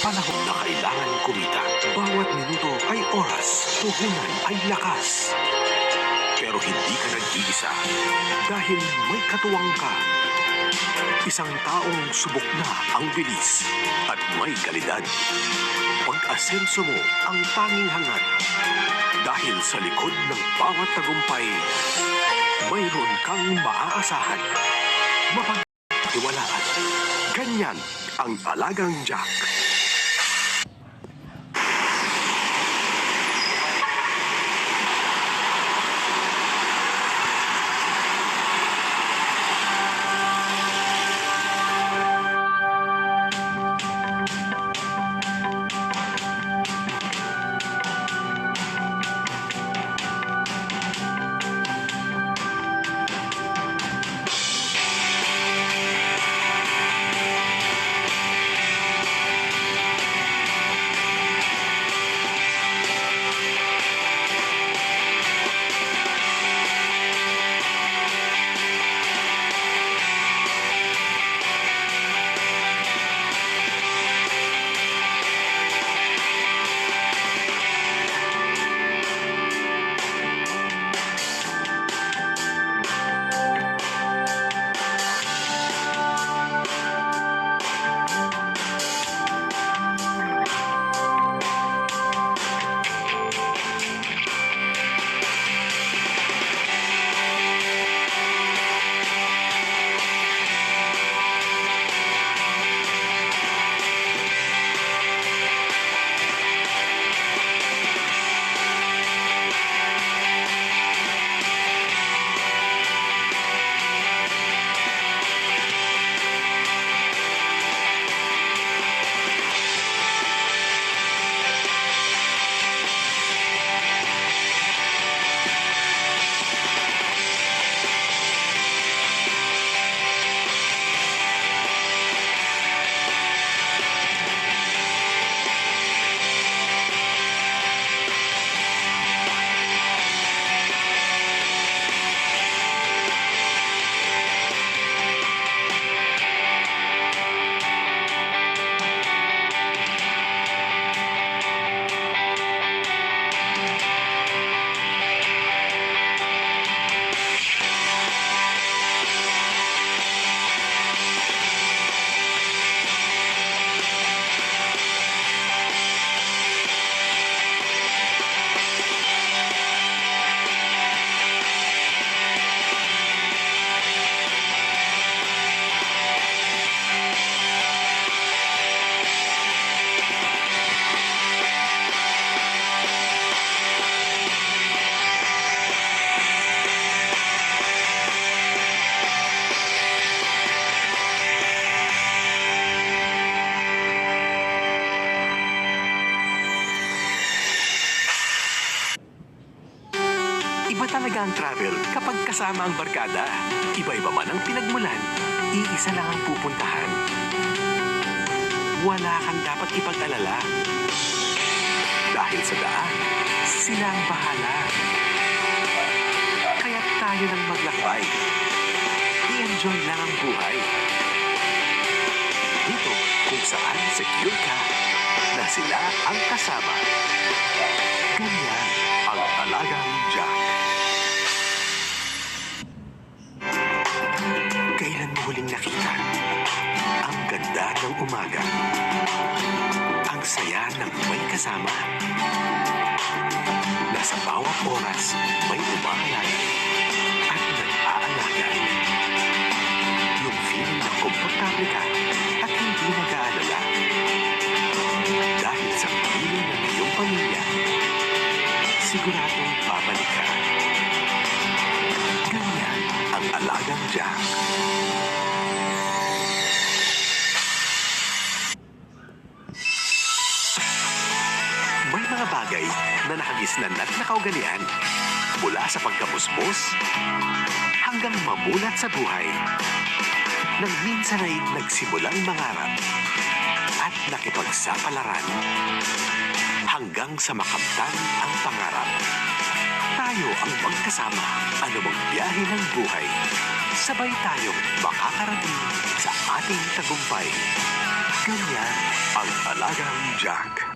panahon na kailangan kumita. Bawat minuto ay oras, puhunan ay lakas. Pero hindi ka nag-iisa dahil may katuwang ka. Isang taong subok na ang bilis at may kalidad. Pag-asenso mo ang tanging hangad. Dahil sa likod ng bawat tagumpay, mayroon kang maaasahan. Mapagtiwalaan. Ganyan ang Alagang Jack. Iba talaga ang travel kapag kasama ang barkada. Iba-iba man ang pinagmulan, iisa lang ang pupuntahan. Wala kang dapat ipag-alala. Dahil sa daan, sila ang bahala. Kaya't tayo nang maglakbay. I-enjoy lang ang buhay. Dito kung saan secure ka na sila ang kasama. Ganyan ang Alagang Jack. Kailan mo huling nakita ang ganda ng umaga? Ang saya ng may kasama. Nasa bawat oras may umahalay at nag-aalaga. Yung feeling na komportable ka at hindi nag-aalala. Dahil sa piling ng iyong pamilya, siguradong babalik ka. Ganyan ang Alagang Jack. May mga bagay na nakagisnan at nakaugalian mula sa pagkamusmos hanggang mamulat sa buhay. Nang minsan ay nagsimulang mangarap at nakipagsapalaran hanggang sa makamtan ang pangarap. Tayo ang magkasama anumang biyahe ng buhay. Sabay tayong makakarating sa ating tagumpay. Ganyan ang alagang Jack.